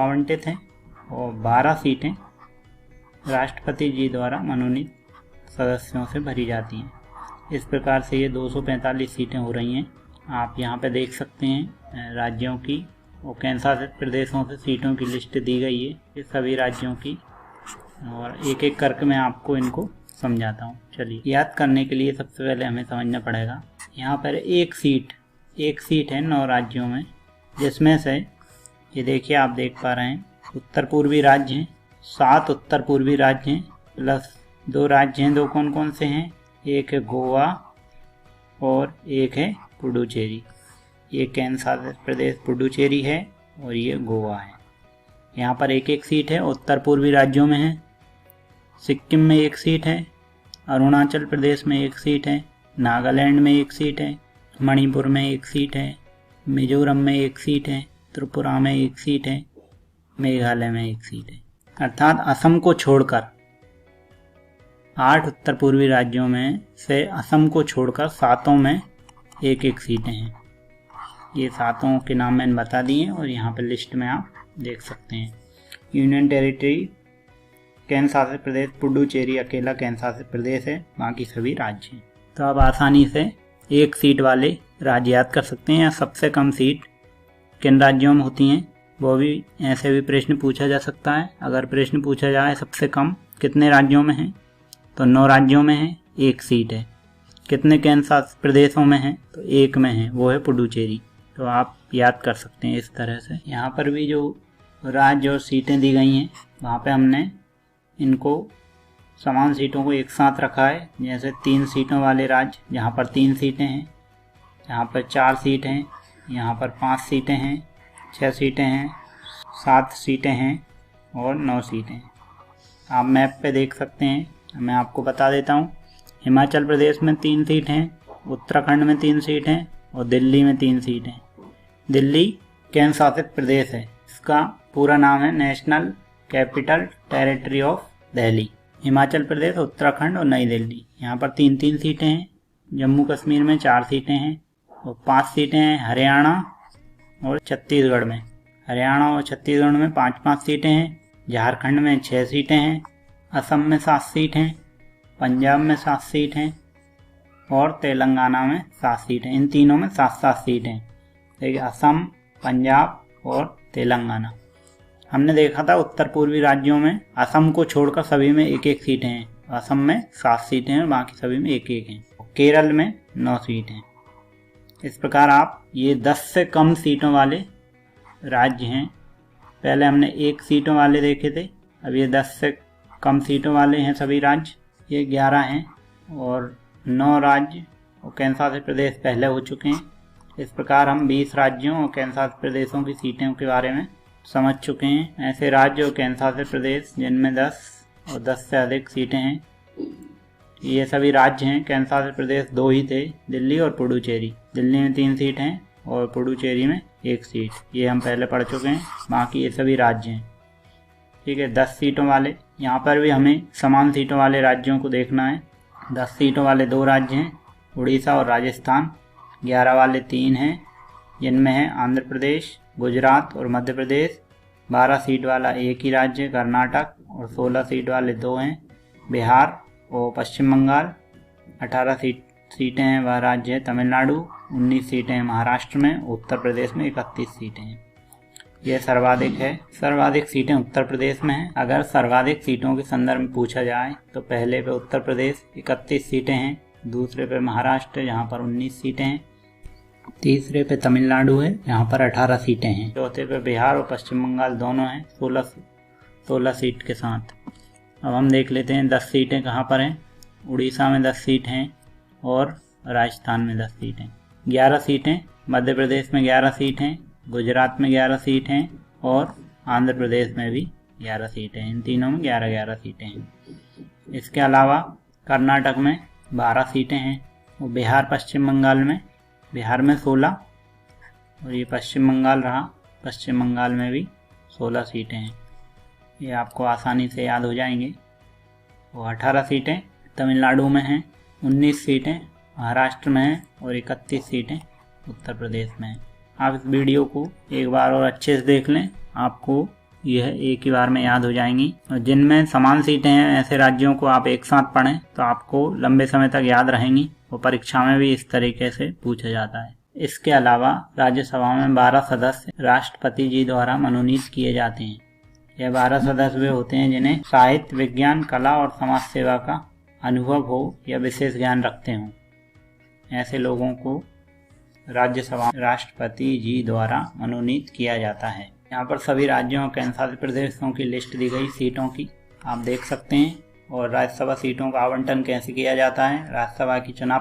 आवंटित हैं और 12 सीटें राष्ट्रपति जी द्वारा मनोनीत सदस्यों से भरी जाती हैं। इस प्रकार से ये 245 सीटें हो रही हैं। आप यहाँ पे देख सकते हैं राज्यों की और केंद्र शासित प्रदेशों से सीटों की लिस्ट दी गई है, ये सभी राज्यों की, और एक एक करके मैं आपको इनको समझाता हूँ। चलिए, याद करने के लिए सबसे पहले हमें समझना पड़ेगा, यहाँ पर एक सीट है 9 राज्यों में, जिसमें से ये देखिए आप देख पा रहे हैं उत्तर पूर्वी राज्य हैं, 7 उत्तर पूर्वी राज्य हैं प्लस 2 राज्य हैं। 2 कौन कौन से हैं? एक है गोवा और एक है पुडुचेरी। ये केंद्र शासित प्रदेश पुडुचेरी है और ये गोवा है। यहाँ पर एक एक सीट है उत्तर पूर्वी राज्यों में है। सिक्किम में एक सीट है, अरुणाचल प्रदेश में एक सीट है, नागालैंड में एक सीट है, मणिपुर में एक सीट है, मिजोरम में एक सीट है, त्रिपुरा में एक सीट है, मेघालय में एक सीट है। अर्थात असम को छोड़कर 8 उत्तर पूर्वी राज्यों में से असम को छोड़कर 7 में एक एक सीटें हैं। ये 7 के नाम मैंने बता दिए और यहाँ पर लिस्ट में आप देख सकते हैं। यूनियन टेरिटरी केंद्र शासित प्रदेश पुडुचेरी अकेला केंद्र शासित प्रदेश है, बाकी सभी राज्य हैं। तो आप आसानी से एक सीट वाले राज्य याद कर सकते हैं, या सबसे कम सीट किन राज्यों में होती हैं, वो भी ऐसे भी प्रश्न पूछा जा सकता है। अगर प्रश्न पूछा जाए सबसे कम कितने राज्यों में है, तो 9 राज्यों में है, 1 सीट है। कितने केंद्र शासित प्रदेशों में है, तो 1 में है, वो है पुडुचेरी। तो आप याद कर सकते हैं इस तरह से। यहाँ पर भी जो राज्य और सीटें दी गई हैं, वहाँ पे हमने इनको समान सीटों को एक साथ रखा है। जैसे 3 सीटों वाले राज्य, जहाँ पर 3 सीटें हैं, यहाँ पर 4 सीट हैं, यहाँ पर 5 सीटें हैं, 6 सीटें हैं, 7 सीटें हैं और 9 सीटें हैं। आप मैप पे देख सकते हैं, मैं आपको बता देता हूँ। हिमाचल प्रदेश में 3 सीट हैं, उत्तराखंड में 3 सीट हैं और दिल्ली में 3 सीट हैं। दिल्ली केंद्र शासित प्रदेश है, इसका पूरा नाम है national capital territory of Delhi. Himachal Pradesh, Uttarakhand और नई दिल्ली, यहाँ पर 3-3 सीटें हैं। जम्मू कश्मीर में 4 सीटें हैं और 5 सीटें हैं हरियाणा और छत्तीसगढ़ में। हरियाणा और छत्तीसगढ़ में 5-5 सीटें हैं। झारखंड में 6 सीटें हैं, असम में 7 सीट हैं, पंजाब में 7 सीट हैं और तेलंगाना में 7 सीट हैं। इन तीनों में 7-7 सीट हैं। देखिए, असम, पंजाब और तेलंगाना। हमने देखा था उत्तर पूर्वी राज्यों में असम को छोड़कर सभी में 1-1 सीटें हैं। असम में 7 सीटें हैं, बाकी सभी में 1-1 हैं। केरल में 9 सीट हैं। इस प्रकार आप ये 10 से कम सीटों वाले राज्य हैं। पहले हमने 1 सीटों वाले देखे थे, अब ये 10 से कम सीटों वाले हैं सभी राज्य। ये 11 हैं और 9 राज्य और केंद्र शासित प्रदेश पहले हो चुके हैं। इस प्रकार हम 20 राज्यों और केंद्र शासित प्रदेशों की सीटों के बारे में समझ चुके हैं। ऐसे राज्य और केंद्र शासित प्रदेश जिनमें 10 और 10 से अधिक सीटें हैं, ये सभी राज्य हैं। केंद्र शासित प्रदेश 2 ही थे, दिल्ली और पुडुचेरी। दिल्ली में 3 सीट हैं और पुडुचेरी में 1 सीट, ये हम पहले पढ़ चुके हैं। बाकी ये सभी राज्य हैं। ठीक है, 10 सीटों वाले, यहाँ पर भी हमें समान सीटों वाले राज्यों को देखना है। 10 सीटों वाले 2 राज्य हैं, उड़ीसा और राजस्थान। 11 वाले 3 हैं, जिनमें है आंध्र प्रदेश, गुजरात और मध्य प्रदेश। 12 सीट वाला 1 ही राज्य कर्नाटक और 16 सीट वाले 2 हैं, बिहार और पश्चिम बंगाल। 18 सीटें हैं वह राज्य है तमिलनाडु। 19 सीटें हैं महाराष्ट्र में। उत्तर प्रदेश में 31 सीटें हैं। यह सर्वाधिक है। सर्वाधिक सीटें उत्तर प्रदेश में हैं। अगर सर्वाधिक सीटों के संदर्भ में पूछा जाए तो पहले पे उत्तर प्रदेश 31 सीटें हैं, दूसरे पे महाराष्ट्र जहाँ पर 19 सीटें हैं, तीसरे पे तमिलनाडु है जहाँ पर 18 सीटें हैं, चौथे पे बिहार और पश्चिम बंगाल दोनों हैं 16 सीट के साथ। अब हम देख लेते हैं 10 सीटें कहाँ पर हैं। उड़ीसा में 10 सीट हैं और राजस्थान में 10 सीट हैं। 11 सीटें मध्य प्रदेश में 11 सीट हैं, गुजरात में 11 सीट हैं और आंध्र प्रदेश में भी 11 सीटें हैं। इन तीनों में 11-11 सीटें हैं। इसके अलावा कर्नाटक में 12 सीटें हैं और बिहार पश्चिम बंगाल में, बिहार में 16 और ये पश्चिम बंगाल रहा, पश्चिम बंगाल में भी 16 सीटें हैं। ये आपको आसानी से याद हो जाएंगे। और 18 सीटें तमिलनाडु में हैं, 19 सीटें महाराष्ट्र में हैं और 31 सीटें उत्तर प्रदेश में हैं। आप इस वीडियो को एक बार और अच्छे से देख लें, आपको यह एक ही बार में याद हो जाएंगी। और जिनमें समान सीटें हैं ऐसे राज्यों को आप एक साथ पढ़ें तो आपको लंबे समय तक याद रहेंगी और परीक्षा में भी इस तरीके से पूछा जाता है। इसके अलावा राज्यसभा में 12 सदस्य राष्ट्रपति जी द्वारा मनोनीत किए जाते हैं। यह 12 सदस्य वे होते हैं जिन्हें साहित्य, विज्ञान, कला और समाज सेवा का अनुभव हो या विशेष ज्ञान रखते हों। ऐसे लोगों को राज्यसभा राष्ट्रपति जी द्वारा मनोनीत किया जाता है। यहाँ पर सभी राज्यों और केंद्रशासित प्रदेशों की लिस्ट दी गई सीटों की आप देख सकते हैं। और राज्यसभा सीटों का आवंटन कैसे किया जाता है। राज्यसभा की चुनाव